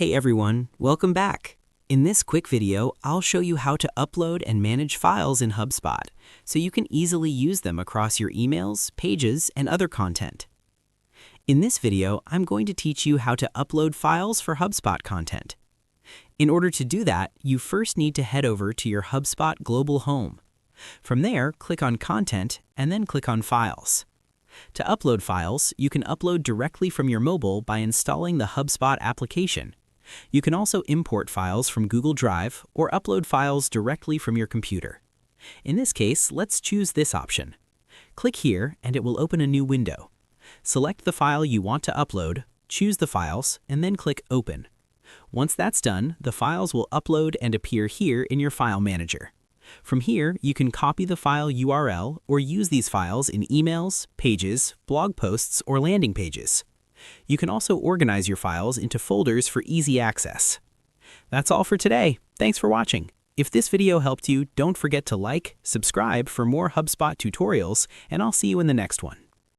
Hey everyone, welcome back. In this quick video, I'll show you how to upload and manage files in Hubspot, so you can easily use them across your emails, pages, and other content. In this video, I'm going to teach you how to upload files for Hubspot content. In order to do that, you first need to head over to your Hubspot global home. From there, click on Content and then click on Files. To upload files, you can upload directly from your mobile by installing the Hubspot application. You can also import files from Google Drive or upload files directly from your computer. In this case, let's choose this option. Click here and it will open a new window. Select the file you want to upload, choose the files, and then click Open. Once that's done, the files will upload and appear here in your file manager. From here, you can copy the file URL or use these files in emails, pages, blog posts, or landing pages. You can also organize your files into folders for easy access. That's all for today. Thanks for watching. If this video helped you, don't forget to like, subscribe for more HubSpot tutorials, and I'll see you in the next one.